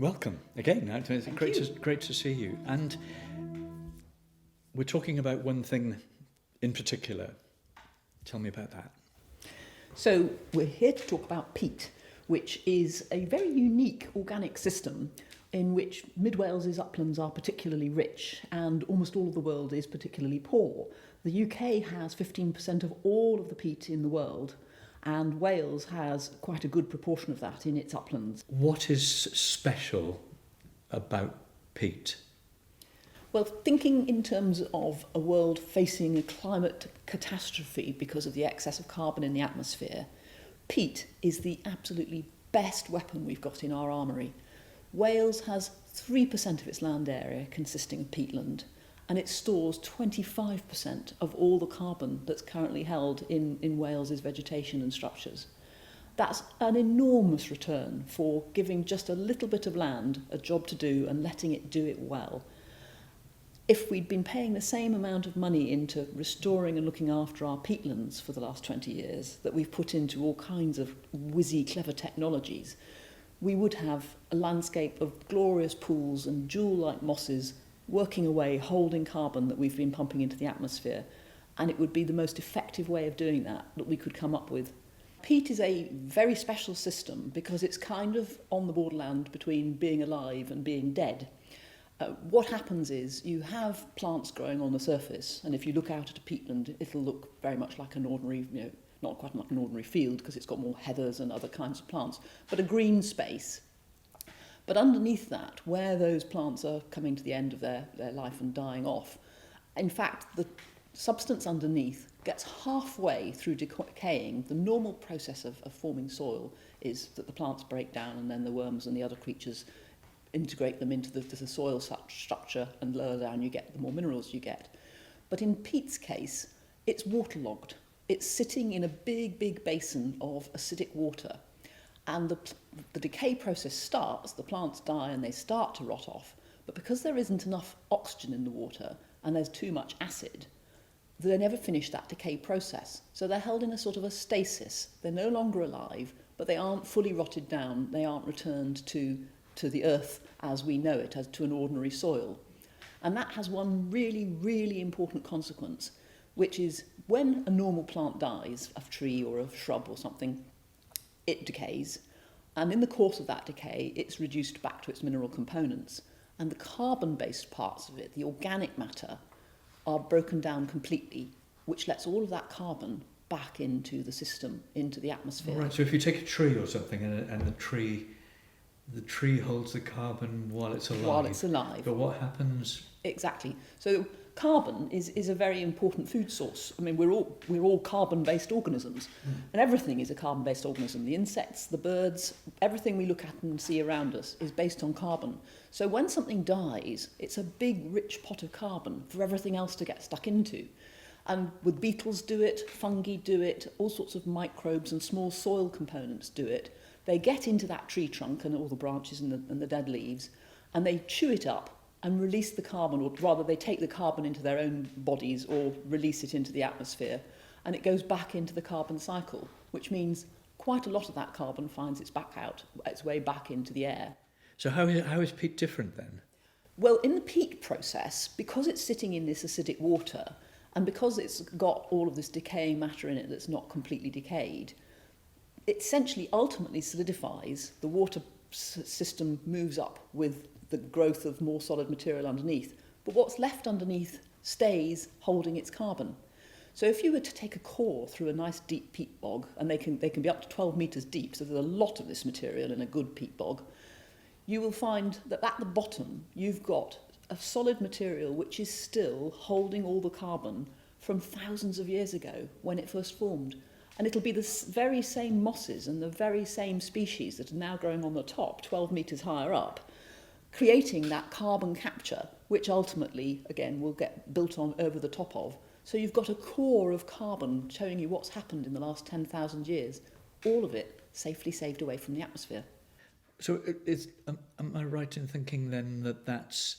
Welcome again. It's Thank great to see you. And we're talking about one thing in particular. Tell me about that. So we're here to talk about peat, which is a very unique organic system in which Mid Wales's uplands are particularly rich and almost all of the world is particularly poor. The UK has 15% of all of the peat in the world, and Wales has quite a good proportion of that in its uplands. What is special about peat? Well, thinking in terms of a world facing a climate catastrophe because of the excess of carbon in the atmosphere, peat is the absolutely best weapon we've got in our armoury. Wales has 3% of its land area consisting of peatland, and it stores 25% of all the carbon that's currently held in Wales's vegetation and structures. That's an enormous return for giving just a little bit of land a job to do and letting it do it well. If we'd been paying the same amount of money into restoring and looking after our peatlands for the last 20 years that we've put into all kinds of whizzy, clever technologies, we would have a landscape of glorious pools and jewel-like mosses working away, holding carbon that we've been pumping into the atmosphere. And it would be the most effective way of doing that we could come up with. Peat is a very special system because it's kind of on the borderland between being alive and being dead. What happens is you have plants growing on the surface, and if you look out at a peatland, it'll look very much like an ordinary, not quite like an ordinary field because it's got more heathers and other kinds of plants, but a green space. But underneath that, where those plants are coming to the end of their life and dying off, in fact, the substance underneath gets halfway through decaying. The normal process of forming soil is that the plants break down and then the worms and the other creatures integrate them into the soil structure, and lower down you get, the more minerals you get. But in peat's case, it's waterlogged. It's sitting in a big basin of acidic water. And the decay process starts, the plants die and they start to rot off. But because there isn't enough oxygen in the water and there's too much acid, they never finish that decay process. So they're held in a sort of a stasis. They're no longer alive, but they aren't fully rotted down. They aren't returned to the earth as we know it, as to an ordinary soil. And that has one really important consequence, which is when a normal plant dies, a tree or a shrub or something, it decays, and in the course of that decay it's reduced back to its mineral components, and the carbon-based parts of it, the organic matter, are broken down completely, which lets all of that carbon back into the system, into the atmosphere. Right, so if you take a tree or something and the tree holds the carbon while it's alive. While it's alive. But what happens? Exactly. So carbon is a very important food source. I mean, we're all carbon-based organisms, and everything is a carbon-based organism. The insects, the birds, everything we look at and see around us is based on carbon. So when something dies, it's a big, rich pot of carbon for everything else to get stuck into. And with beetles do it, fungi do it, all sorts of microbes and small soil components do it. They get into that tree trunk and all the branches and the dead leaves, and they chew it up and release the carbon, or rather they take the carbon into their own bodies or release it into the atmosphere, and it goes back into the carbon cycle, which means quite a lot of that carbon finds its way back into the air. So how is peat different then? Well, in the peat process, because it's sitting in this acidic water, and because it's got all of this decaying matter in it that's not completely decayed, it essentially ultimately solidifies. The water system moves up with the growth of more solid material underneath, but what's left underneath stays holding its carbon. So if you were to take a core through a nice deep peat bog, and they can be up to 12 metres deep, so there's a lot of this material in a good peat bog, you will find that at the bottom you've got a solid material which is still holding all the carbon from thousands of years ago when it first formed. And it'll be the very same mosses and the very same species that are now growing on the top, 12 metres higher up, creating that carbon capture, which ultimately, again, will get built on over the top of. So you've got a core of carbon showing you what's happened in the last 10,000 years, all of it safely saved away from the atmosphere. So am I right in thinking then that's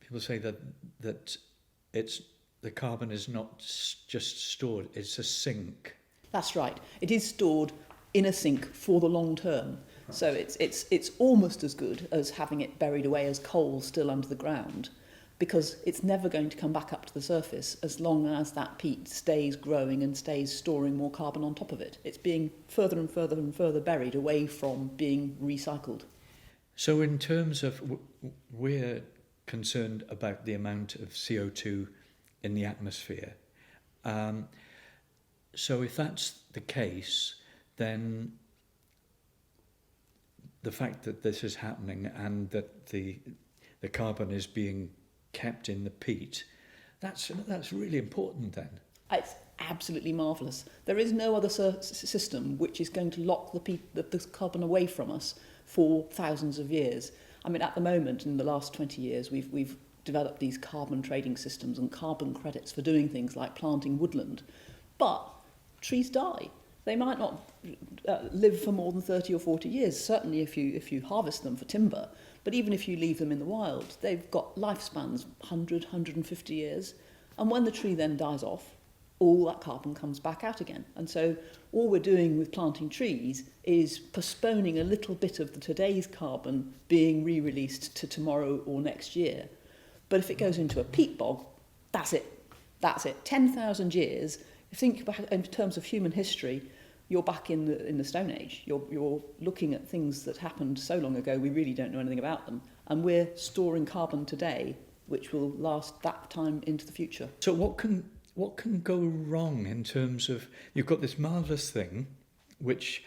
people say that it's the carbon is not just stored, it's a sink? That's right. It is stored in a sink for the long term. So it's almost as good as having it buried away as coal still under the ground, because it's never going to come back up to the surface as long as that peat stays growing and stays storing more carbon on top of it. It's being further and further and further buried away from being recycled. So in terms of, we're concerned about the amount of CO2 in the atmosphere. So if that's the case, then the fact that this is happening and that the carbon is being kept in the peat, that's really important then. It's absolutely marvellous. There is no other system which is going to lock the carbon away from us for thousands of years. I mean, at the moment, in the last 20 years, we've developed these carbon trading systems and carbon credits for doing things like planting woodland. But trees die. They might not live for more than 30 or 40 years, certainly if you harvest them for timber. But even if you leave them in the wild, they've got lifespans, 100, 150 years. And when the tree then dies off, all that carbon comes back out again. And so all we're doing with planting trees is postponing a little bit of today's carbon being re-released to tomorrow or next year. But if it goes into a peat bog, that's it. That's it. 10,000 years. If you think back in terms of human history, you're back in the Stone Age. You're looking at things that happened so long ago we really don't know anything about them. And we're storing carbon today, which will last that time into the future. So what can go wrong in terms of, you've got this marvellous thing which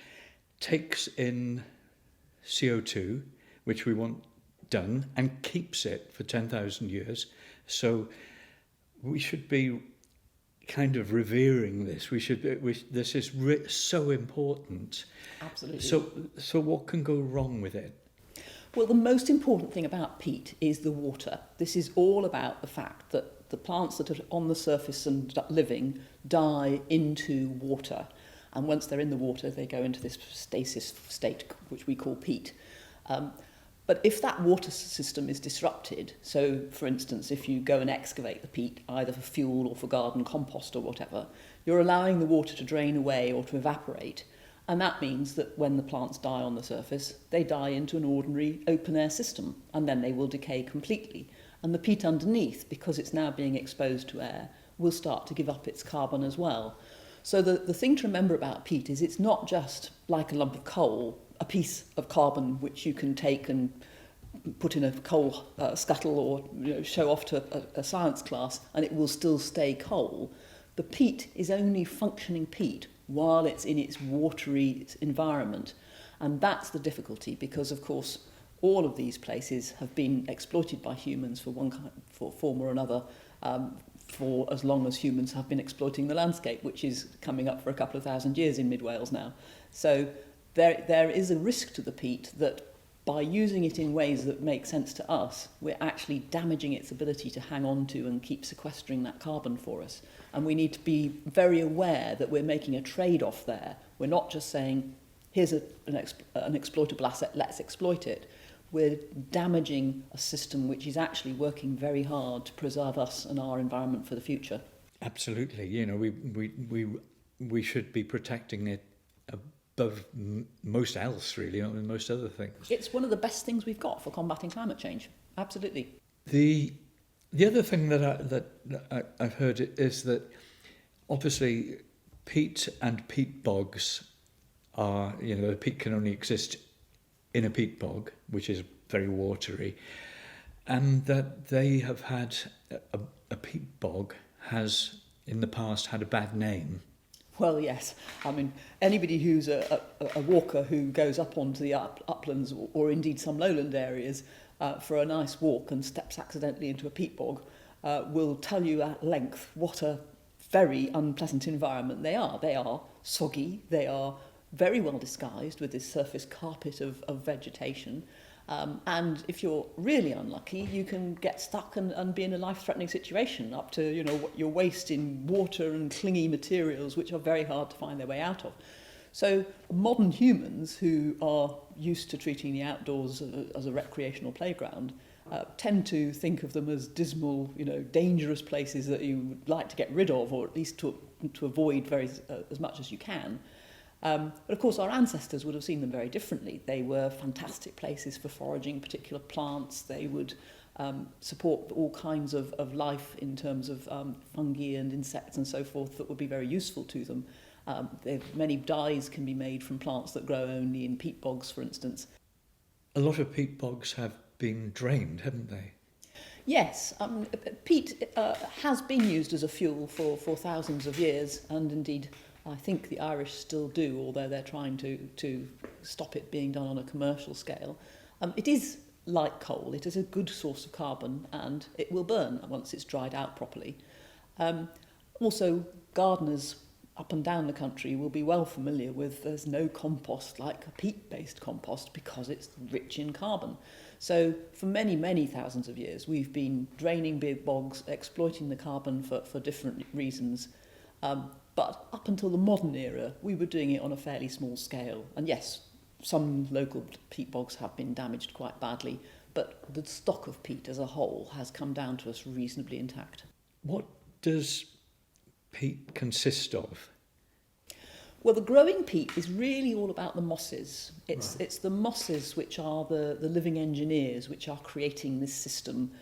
takes in CO2, which we want done, and keeps it for 10,000 years. So we should be kind of revering this. This is so important. Absolutely. So what can go wrong with it? Well, the most important thing about peat is the water. This is all about the fact that the plants that are on the surface and living die into water. And once they're in the water, they go into this stasis state, which we call peat. But if that water system is disrupted, so for instance, if you go and excavate the peat, either for fuel or for garden compost or whatever, you're allowing the water to drain away or to evaporate. And that means that when the plants die on the surface, they die into an ordinary open-air system, and then they will decay completely. And the peat underneath, because it's now being exposed to air, will start to give up its carbon as well. So the thing to remember about peat is it's not just like a lump of coal, a piece of carbon which you can take and put in a coal scuttle or show off to a science class and it will still stay coal. The peat is only functioning peat while it's in its watery environment. And that's the difficulty because, of course, all of these places have been exploited by humans for one form or another for as long as humans have been exploiting the landscape, which is coming up for a couple of thousand years in mid-Wales now. So there is a risk to the peat that by using it in ways that make sense to us, we're actually damaging its ability to hang on to and keep sequestering that carbon for us. And we need to be very aware that we're making a trade-off there. We're not just saying, here's an exploitable asset, let's exploit it. We're damaging a system which is actually working very hard to preserve us and our environment for the future. Absolutely. We should be protecting it above most else, really, and most other things. It's one of the best things we've got for combating climate change. Absolutely. The other thing that I've heard is that obviously peat and peat bogs are, the peat can only exist in a peat bog, which is very watery, and that they have had a peat bog has in the past had a bad name. Well, yes. I mean, anybody who's a walker who goes up onto the uplands or indeed some lowland areas for a nice walk and steps accidentally into a peat bog will tell you at length what a very unpleasant environment they are. They are soggy, they are very well disguised with this surface carpet of vegetation. And if you're really unlucky, you can get stuck and be in a life-threatening situation up to, your waist in water and clingy materials, which are very hard to find their way out of. So modern humans who are used to treating the outdoors as a recreational playground tend to think of them as dismal, dangerous places that you would like to get rid of, or at least to avoid as much as you can. But of course, our ancestors would have seen them very differently. They were fantastic places for foraging particular plants. They would support all kinds of life in terms of fungi and insects and so forth that would be very useful to them. Many dyes can be made from plants that grow only in peat bogs, for instance. A lot of peat bogs have been drained, haven't they? Yes, peat has been used as a fuel for thousands of years, and indeed I think the Irish still do, although they're trying to stop it being done on a commercial scale. It is like coal, it is a good source of carbon, and it will burn once it's dried out properly. Also, gardeners up and down the country will be well familiar with there's no compost like a peat-based compost because it's rich in carbon. So for many, many thousands of years, we've been draining big bogs, exploiting the carbon for different reasons. But up until the modern era, we were doing it on a fairly small scale. And yes, some local peat bogs have been damaged quite badly, but the stock of peat as a whole has come down to us reasonably intact. What does peat consist of? Well, the growing peat is really all about the mosses. It's the mosses which are the living engineers which are creating this system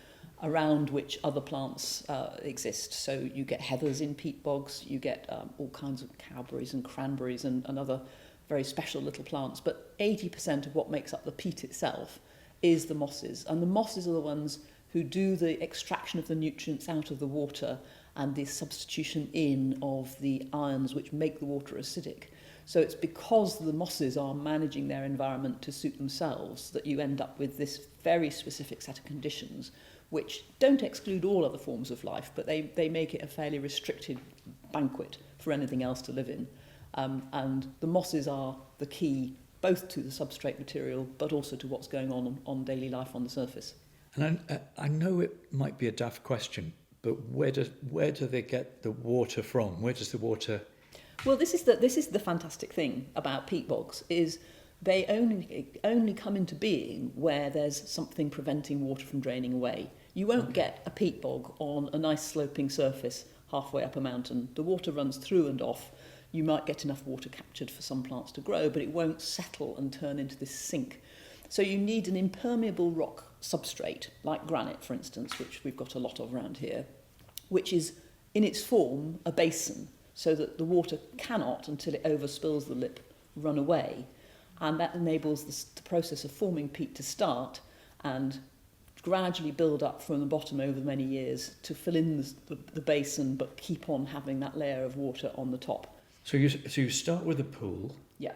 around which other plants exist. So you get heathers in peat bogs, you get all kinds of cowberries and cranberries and other very special little plants. But 80% of what makes up the peat itself is the mosses. And the mosses are the ones who do the extraction of the nutrients out of the water and the substitution in of the ions which make the water acidic. So it's because the mosses are managing their environment to suit themselves that you end up with this very specific set of conditions which don't exclude all other forms of life, but they make it a fairly restricted banquet for anything else to live in. And the mosses are the key both to the substrate material but also to what's going on daily life on the surface. And I know it might be a daft question, but where do they get the water from? Where does the water... Well, this is the fantastic thing about peat bogs, is they only come into being where there's something preventing water from draining away. You won't get a peat bog on a nice sloping surface halfway up a mountain. The water runs through and off. You might get enough water captured for some plants to grow, but it won't settle and turn into this sink. So you need an impermeable rock substrate, like granite, for instance, which we've got a lot of around here, which is in its form a basin, so that the water cannot, until it overspills the lip, run away. And that enables the process of forming peat to start and gradually build up from the bottom over many years to fill in the basin, but keep on having that layer of water on the top. So you start with a pool. Yeah.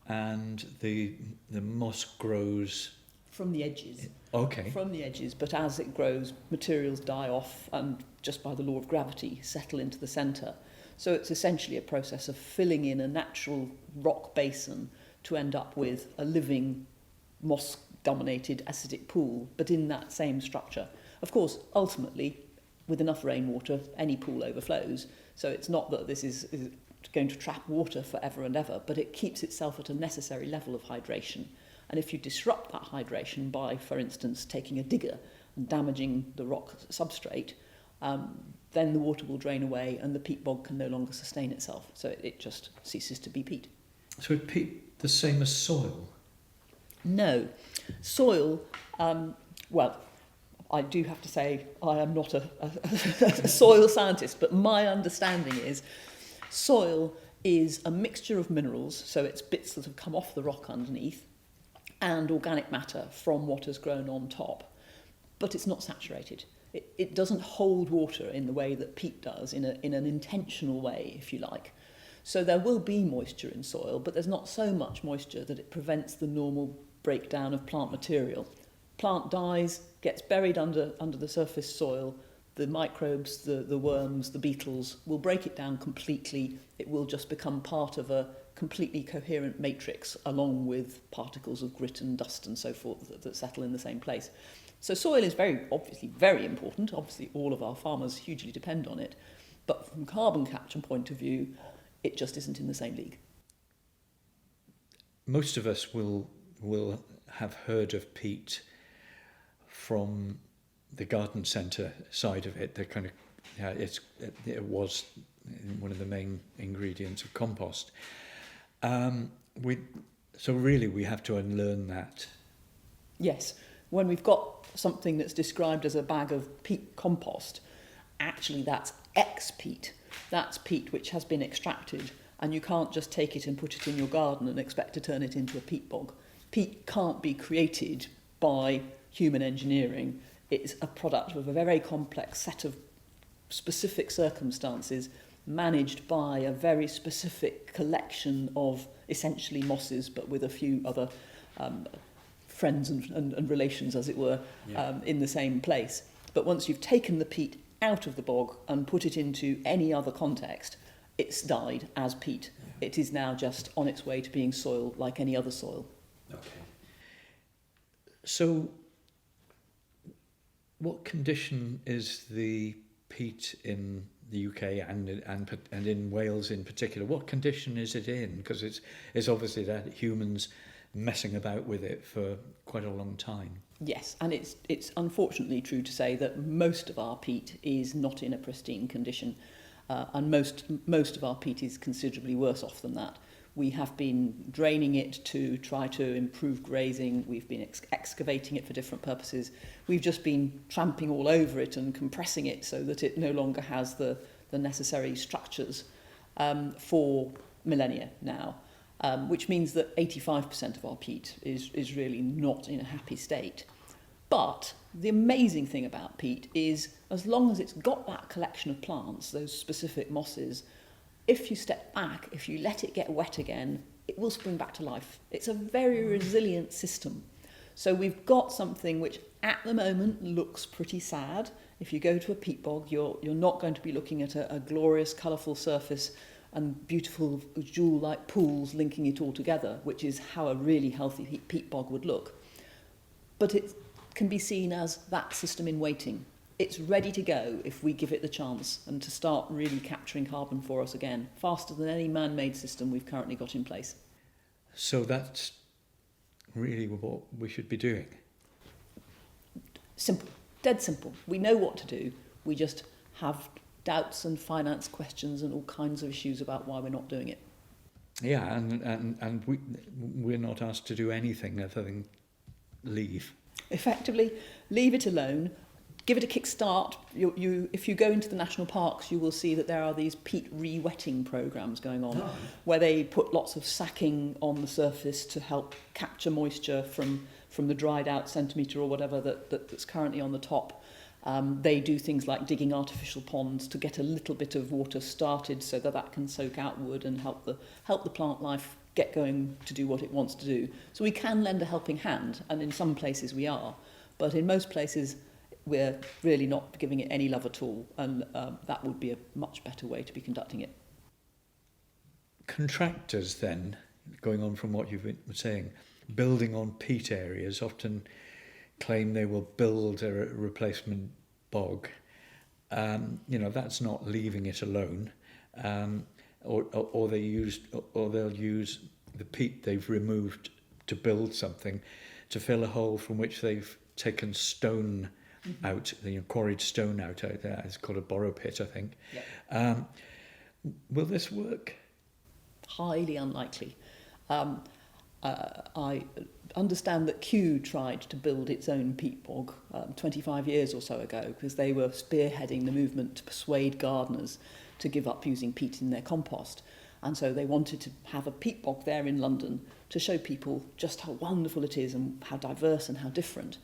And the moss grows... From the edges. Okay. From the edges, but as it grows, materials die off and just by the law of gravity settle into the centre. So it's essentially a process of filling in a natural rock basin to end up with a living moss-dominated acidic pool, but in that same structure. Of course, ultimately, with enough rainwater, any pool overflows. So it's not that this is going to trap water forever and ever, but it keeps itself at a necessary level of hydration. And if you disrupt that hydration by, for instance, taking a digger and damaging the rock substrate, then the water will drain away and the peat bog can no longer sustain itself. So it just ceases to be peat. So is peat the same as soil? No. Soil, well, I do have to say I am not a soil scientist, but my understanding is soil is a mixture of minerals, so it's bits that have come off the rock underneath, and organic matter from what has grown on top. But it's not saturated. It doesn't hold water in the way that peat does, in an intentional way, if you like. So there will be moisture in soil, but there's not so much moisture that it prevents the normal breakdown of plant material. Plant dies, gets buried under the surface soil. The microbes, the worms, the beetles will break it down completely. It will just become part of a completely coherent matrix along with particles of grit and dust and so forth that settle in the same place. So soil is obviously very important. Obviously all of our farmers hugely depend on it. But from carbon capture point of view, it just isn't in the same league. Most of us will have heard of peat from the garden centre side of it. They're kind of, it was one of the main ingredients of compost. We so really we have to unlearn that. Yes, when we've got something that's described as a bag of peat compost, actually that's ex-peat. That's peat which has been extracted, and you can't just take it and put it in your garden and expect to turn it into a peat bog. Peat can't be created by human engineering. It's a product of a very complex set of specific circumstances managed by a very specific collection of essentially mosses, but with a few other friends and relations, as it were, in the same place. But once you've taken the peat out of the bog and put it into any other context, it's died as peat. Yeah. It is now just on its way to being soil like any other soil. Okay. So, what condition is the peat in the UK and in Wales in particular? What condition is it in? Because it's obviously that humans messing about with it for quite a long time. Yes, and it's unfortunately true to say that most of our peat is not in a pristine condition, and most of our peat is considerably worse off than that. We have been draining it to try to improve grazing. We've been excavating it for different purposes. We've just been tramping all over it and compressing it so that it no longer has the necessary structures for millennia now, which means that 85% of our peat is really not in a happy state. But the amazing thing about peat is, as long as it's got that collection of plants, those specific mosses, if you step back, if you let it get wet again, it will spring back to life. It's a very resilient system. So we've got something which at the moment looks pretty sad. If you go to a peat bog, you're not going to be looking at a glorious, colourful surface and beautiful jewel-like pools linking it all together, which is how a really healthy peat bog would look. But it can be seen as that system in waiting. It's ready to go if we give it the chance and to start really capturing carbon for us again, faster than any man-made system we've currently got in place. So that's really what we should be doing? Simple, dead simple. We know what to do. We just have doubts and finance questions and all kinds of issues about why we're not doing it. Yeah, and we're not asked to do anything other than leave. Effectively, leave it alone. Give it a kickstart. If you go into the national parks, you will see that there are these peat re-wetting programmes going on, where they put lots of sacking on the surface to help capture moisture from the dried out centimetre or whatever that's currently on the top. They do things like digging artificial ponds to get a little bit of water started so that can soak out wood and help the plant life get going to do what it wants to do. So we can lend a helping hand, and in some places we are, but in most places we're really not giving it any love at all, and that would be a much better way to be conducting it. Contractors then, going on from what you've been saying, building on peat areas often claim they will build a replacement bog. That's not leaving it alone, or they'll use the peat they've removed to build something to fill a hole from which they've taken stone out, quarried stone out there. It's called a borrow pit, I think. Yeah. Will this work? Highly unlikely. I understand that Kew tried to build its own peat bog 25 years or so ago because they were spearheading the movement to persuade gardeners to give up using peat in their compost. And so they wanted to have a peat bog there in London to show people just how wonderful it is and how diverse and how different.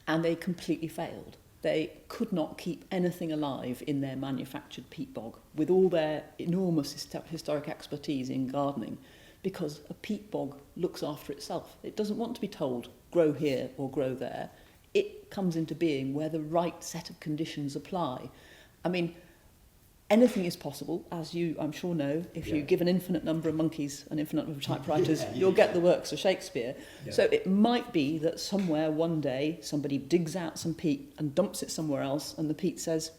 And they completely failed. They could not keep anything alive in their manufactured peat bog with all their enormous historic expertise in gardening, because a peat bog looks after itself. It doesn't want to be told, grow here or grow there. It comes into being where the right set of conditions apply. I mean, anything is possible, as you, I'm sure, know. If you give an infinite number of monkeys an infinite number of typewriters, you'll get the works of Shakespeare. Yeah. So it might be that somewhere one day somebody digs out some peat and dumps it somewhere else, and the peat says,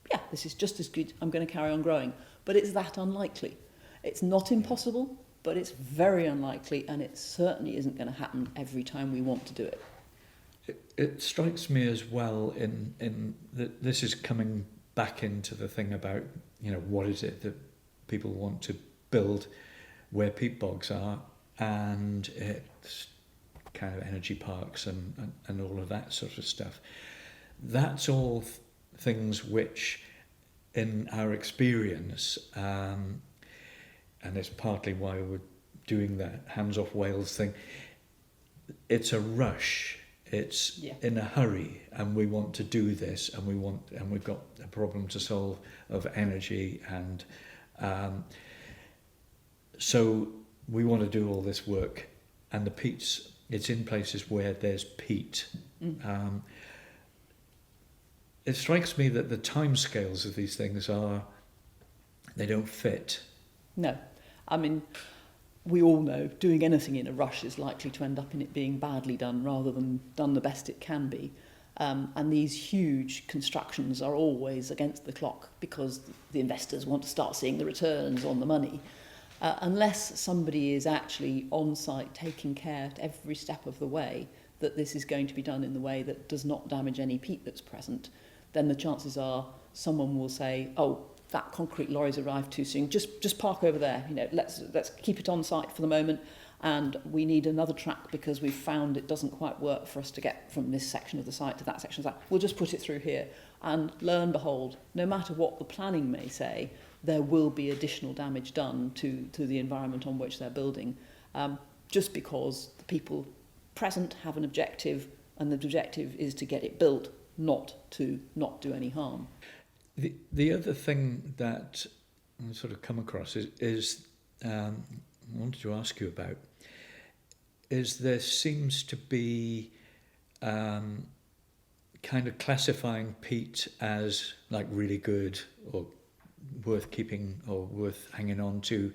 yeah, this is just as good, I'm going to carry on growing. But it's that unlikely. It's not impossible, but it's very unlikely, and it certainly isn't going to happen every time we want to do it. It strikes me as well in that this is coming back into the thing about, what is it that people want to build where peat bogs are, and it's kind of energy parks and all of that sort of stuff. That's all things which, in our experience, and it's partly why we're doing that hands-off Wales thing, it's a rush. It's in a hurry, and we want to do this, and we've got a problem to solve of energy, and so we want to do all this work. And the peats, it's in places where there's peat. It strikes me that the timescales of these things they don't fit. No, I mean, we all know doing anything in a rush is likely to end up in it being badly done rather than done the best it can be. And these huge constructions are always against the clock because the investors want to start seeing the returns on the money. Unless somebody is actually on site taking care every step of the way that this is going to be done in the way that does not damage any peat that's present, then the chances are someone will say, oh, that concrete lorry's arrived too soon, just park over there, let's keep it on site for the moment, and we need another track because we've found it doesn't quite work for us to get from this section of the site to that section of the site. We'll just put it through here. And lo and behold, no matter what the planning may say, there will be additional damage done to the environment on which they're building, just because the people present have an objective, and the objective is to get it built, not to not do any harm. The other thing that I sort of come across is I wanted to ask you about, is there seems to be kind of classifying peat as like really good or worth keeping or worth hanging on to,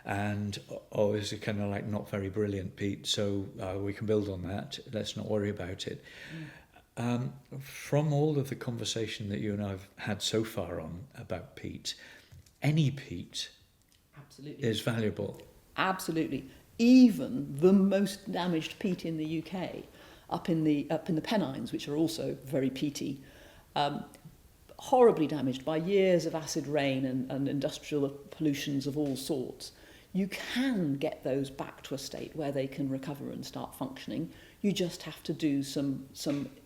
and is it kind of like not very brilliant peat, so we can build on that, let's not worry about it. From all of the conversation that you and I have had so far on about peat, any peat is valuable. Absolutely. Even the most damaged peat in the UK, up in the Pennines, which are also very peaty, horribly damaged by years of acid rain and industrial pollutions of all sorts, you can get those back to a state where they can recover and start functioning. You just have to do some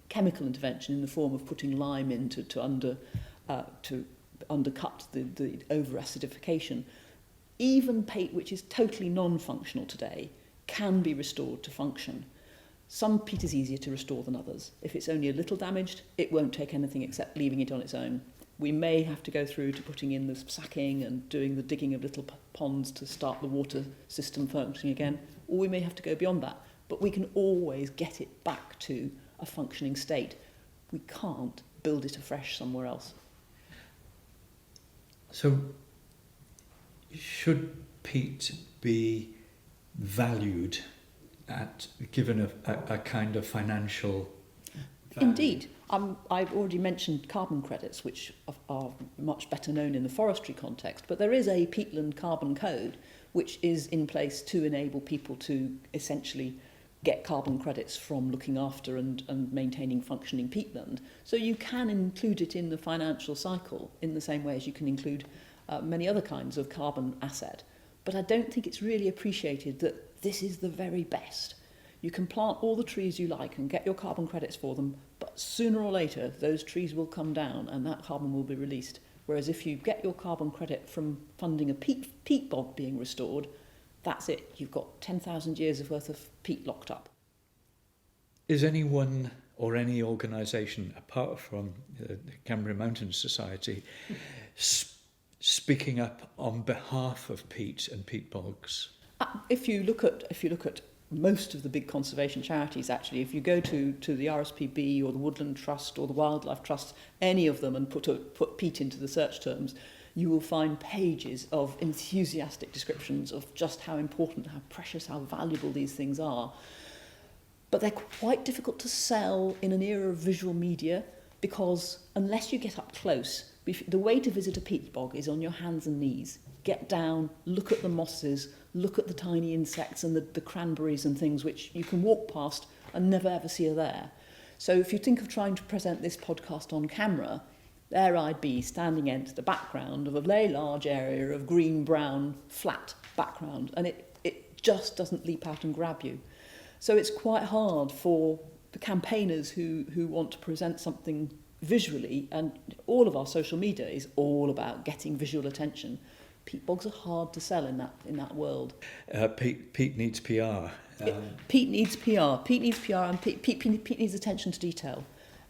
chemical intervention in the form of putting lime in to undercut the over-acidification. Even peat, which is totally non-functional today, can be restored to function. Some peat is easier to restore than others. If it's only a little damaged, it won't take anything except leaving it on its own. We may have to go through to putting in the sacking and doing the digging of little ponds to start the water system functioning again, or we may have to go beyond that. But we can always get it back to a functioning state. We can't build it afresh somewhere else. So, should peat be valued given a kind of financial value? Indeed. I've already mentioned carbon credits, which are much better known in the forestry context, but there is a peatland carbon code which is in place to enable people to essentially get carbon credits from looking after and maintaining functioning peatland. So you can include it in the financial cycle in the same way as you can include many other kinds of carbon asset. But I don't think it's really appreciated that this is the very best. You can plant all the trees you like and get your carbon credits for them, but sooner or later those trees will come down and that carbon will be released. Whereas if you get your carbon credit from funding a peat bog being restored, that's it. You've got 10,000 years worth of peat locked up. Is anyone or any organisation, apart from the Cambrian Mountain Society, speaking up on behalf of peat and peat bogs? If you look at most of the big conservation charities, actually, if you go to the RSPB or the Woodland Trust or the Wildlife Trust, any of them, and put peat into the search terms, you will find pages of enthusiastic descriptions of just how important, how precious, how valuable these things are. But they're quite difficult to sell in an era of visual media because unless you get up close, the way to visit a peat bog is on your hands and knees. Get down, look at the mosses, look at the tiny insects and the cranberries and things which you can walk past and never ever see are there. So if you think of trying to present this podcast on camera, there I'd be standing against the background of a very large area of green, brown, flat background, and it just doesn't leap out and grab you. So it's quite hard for the campaigners who want to present something visually, and all of our social media is all about getting visual attention. Peat bogs are hard to sell in that world. Peat needs PR. Peat needs PR. Peat needs PR, and Peat needs attention to detail,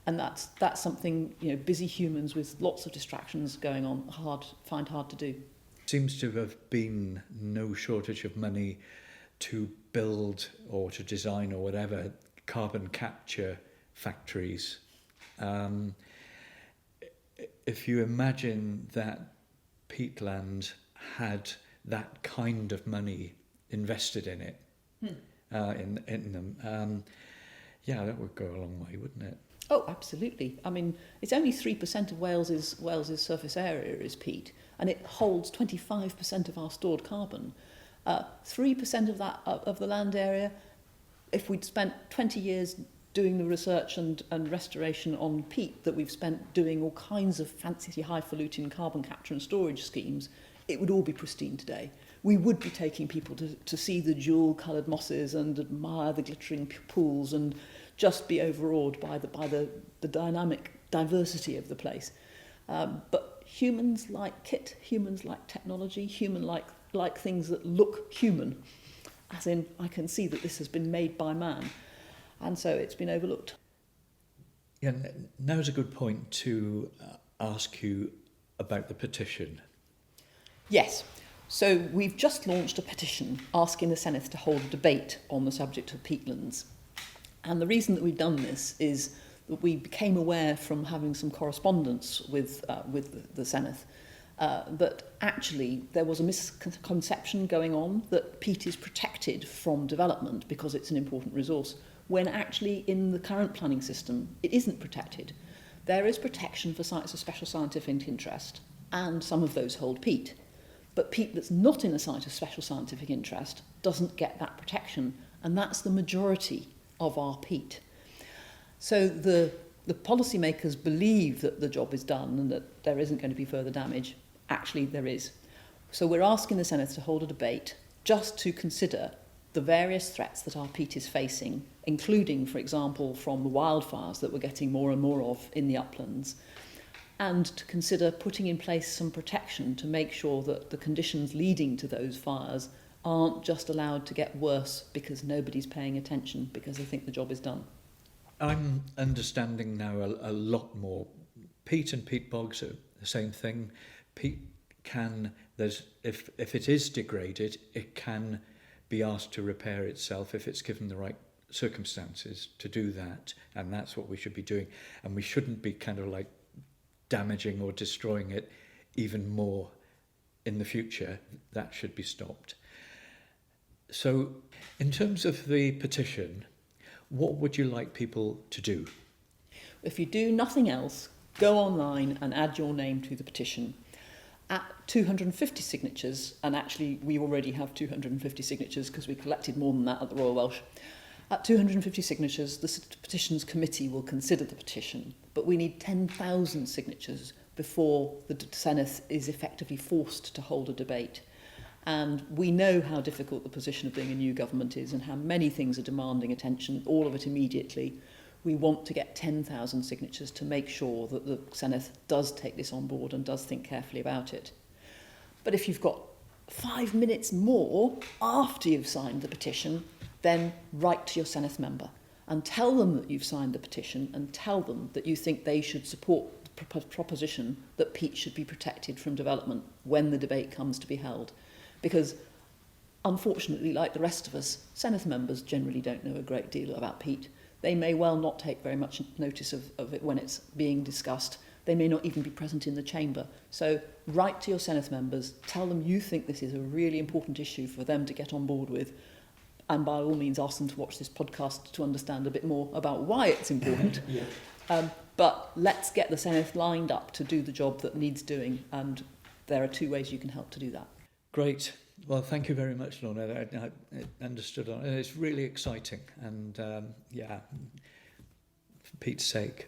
and that's something, you know, busy humans with lots of distractions going on find hard to do. Seems to have been no shortage of money to build or to design or whatever carbon capture factories. If you imagine that peatland had that kind of money invested in it, in them, yeah, that would go a long way, wouldn't it? Oh, absolutely. I mean, it's only 3% of Wales's surface area is peat, and it holds 25% of our stored carbon. 3% of that of the land area, if we'd spent 20 years doing the research and restoration on peat that we've spent doing all kinds of fancy highfalutin carbon capture and storage schemes, it would all be pristine today. We would be taking people to see the jewel-coloured mosses and admire the glittering pools and just be overawed by the dynamic diversity of the place. But humans like kit, humans like technology, humans like things that look human, as in I can see that this has been made by man, and so it's been overlooked. Yeah, now's a good point to ask you about the petition. Yes, so we've just launched a petition asking the Senedd to hold a debate on the subject of peatlands, and the reason that we've done this is that we became aware from having some correspondence with the Senedd that actually there was a misconception going on that peat is protected from development because it's an important resource, when actually in the current planning system it isn't protected. There is protection for sites of special scientific interest, and some of those hold peat. But peat that's not in a site of special scientific interest doesn't get that protection, and that's the majority of our peat. So the policymakers believe that the job is done and that there isn't going to be further damage. Actually, there is. So we're asking the Senedd to hold a debate just to consider the various threats that our peat is facing, including, for example, from the wildfires that we're getting more and more of in the uplands, and to consider putting in place some protection to make sure that the conditions leading to those fires aren't just allowed to get worse because nobody's paying attention because they think the job is done. I'm understanding now a lot more. Peat and peat bogs are the same thing. Peat can, if it is degraded, it can be asked to repair itself if it's given the right circumstances to do that, and that's what we should be doing. And we shouldn't be kind of like damaging or destroying it even more in the future. That should be stopped. So, in terms of the petition, what would you like people to do? If you do nothing else, go online and add your name to the petition. At 250 signatures, and actually we already have 250 signatures because we collected more than that at the Royal Welsh. At 250 signatures, the petitions committee will consider the petition, but we need 10,000 signatures before the Senedd is effectively forced to hold a debate. And we know how difficult the position of being a new government is and how many things are demanding attention, all of it immediately. We want to get 10,000 signatures to make sure that the Senedd does take this on board and does think carefully about it. But if you've got 5 minutes more after you've signed the petition, then write to your Senedd member and tell them that you've signed the petition and tell them that you think they should support the proposition that peat should be protected from development when the debate comes to be held. Because, unfortunately, like the rest of us, Senedd members generally don't know a great deal about peat. They may well not take very much notice of it when it's being discussed. They may not even be present in the chamber. So write to your Senedd members, tell them you think this is a really important issue for them to get on board with, and by all means ask them to watch this podcast to understand a bit more about why it's important. But let's get the Senedd lined up to do the job that needs doing, and there are 2 ways you can help to do that. Great. Well, thank you very much, Lorna. I understood. It's really exciting, and for Pete's sake.